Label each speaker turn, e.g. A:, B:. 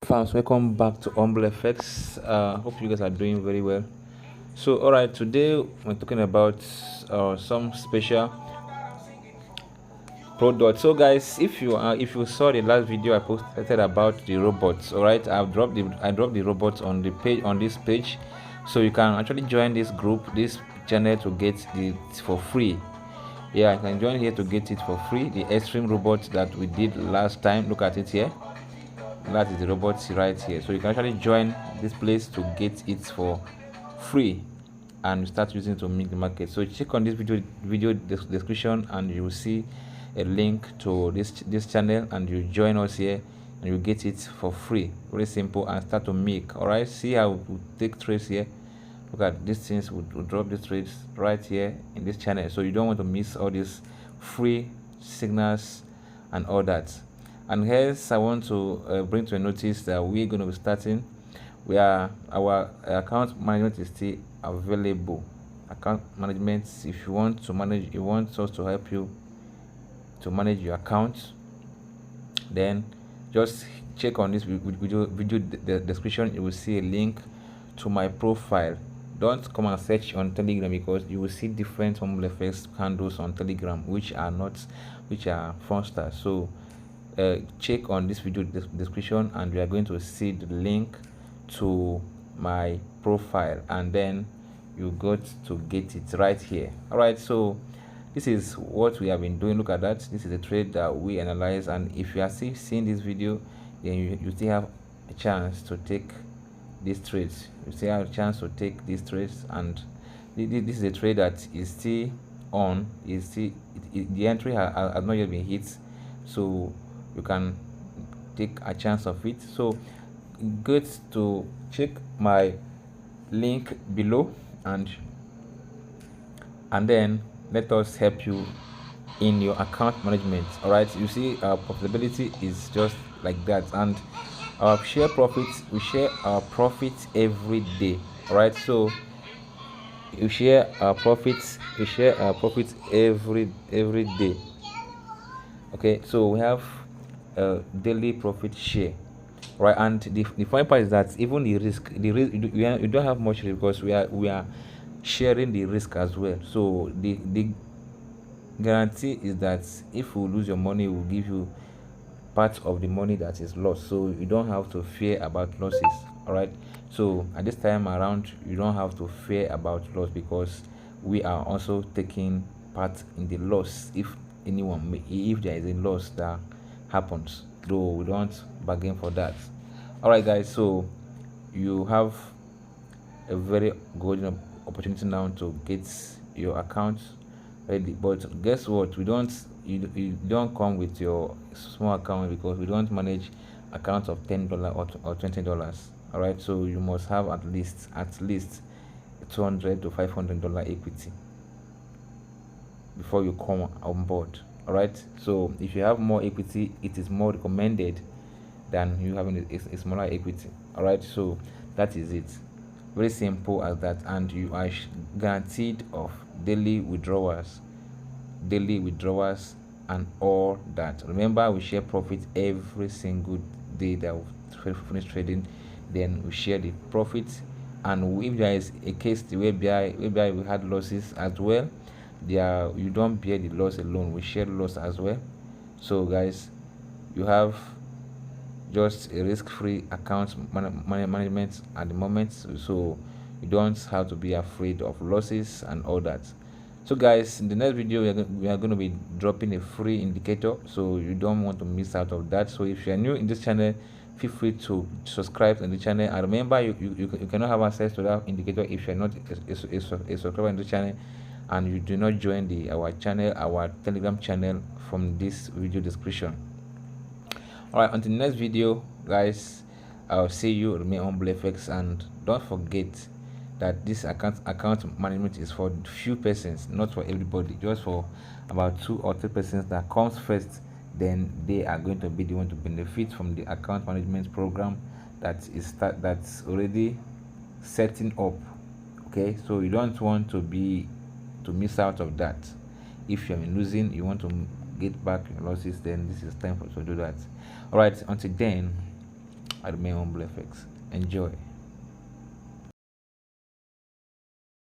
A: Fans, welcome back to Humble Effects. Hope you guys are doing very well. So, all right, today we're talking about some special product. So, guys, if you saw the last video I posted about the robots, all right, I dropped the robots on the page on this page, so you can actually join this group, this channel to get it for free. Yeah, I can join here to get it for free. The extreme robots that we did last time. Look at it here. That is the robot right here, so you can actually join this place to get it for free and start using it to make the market. So check on this video description and you will see a link to this channel, and you join us here and you get it for free. Very simple, and start to make. All right, see how we take trades here. Look at these things. We'll drop these trades right here in this channel, so you don't want to miss all these free signals and all that. And hence I want to bring to a notice that we're going to be starting where our account management is still available. Account management, if you want to manage, you want us to help you to manage your account, then just check on this video description. You will see a link to my profile. Don't come and search on Telegram, because you will see different Humble Effects handles on Telegram which are fraudsters. So check on this video description and we are going to see the link to my profile, and then you got to get it right here. All right, so this is what we have been doing. Look at that. This is a trade that we analyze, and if you are still seeing this video, then you still have a chance to take these trades. You still have a chance to take these trades, and this is a trade that is still on. The entry has not yet been hit, so you can take a chance of it. So go to check my link below, and then let us help you in your account management. All right, you see our profitability is just like that, and our share profits, we share our profits every day. All right, so we share our profits every day. Okay, so we have daily profit share, right? And the funny part is that even the risk you don't have much risk, because we are sharing the risk as well. So the guarantee is that if we lose your money, we'll give you part of the money that is lost, so you don't have to fear about losses. All right, so at this time around, you don't have to fear about loss, because we are also taking part in the loss if there is a loss that happens, though we don't bargain for that. All right, guys, so you have a very good opportunity now to get your account ready. But guess what, you don't come with your small account, because we don't manage accounts of $10 or $20. All right, so you must have at least $200 to $500 equity before you come on board. All right, so if you have more equity, it is more recommended than you having a smaller equity. All right, so that is it. Very simple as that, and you are guaranteed of daily withdrawals and all that. Remember, we share profit every single day that we finish trading, then we share the profits. And if there is a case whereby we had losses as well, you don't bear the loss alone, we share loss as well. So guys, you have just a risk-free account management at the moment, so you don't have to be afraid of losses and all that. So guys, in the next video we are going to be dropping a free indicator, so you don't want to miss out of that. So if you are new in this channel, feel free to subscribe to the channel, and remember, you cannot have access to that indicator if you are not a subscriber in the channel and you do not join our Telegram channel from this video description. All right, until the next video, guys, I'll see you. Remain Humble Effects, and don't forget that this account management is for few persons, not for everybody, just for about 2 or 3 persons that comes first, then they are going to be the one to benefit from the account management program that's already setting up. Okay, so you don't want to miss out of that. If you're losing, you want to get back your losses, then this is time to do that. All right, until then, I remain humble FX. Enjoy.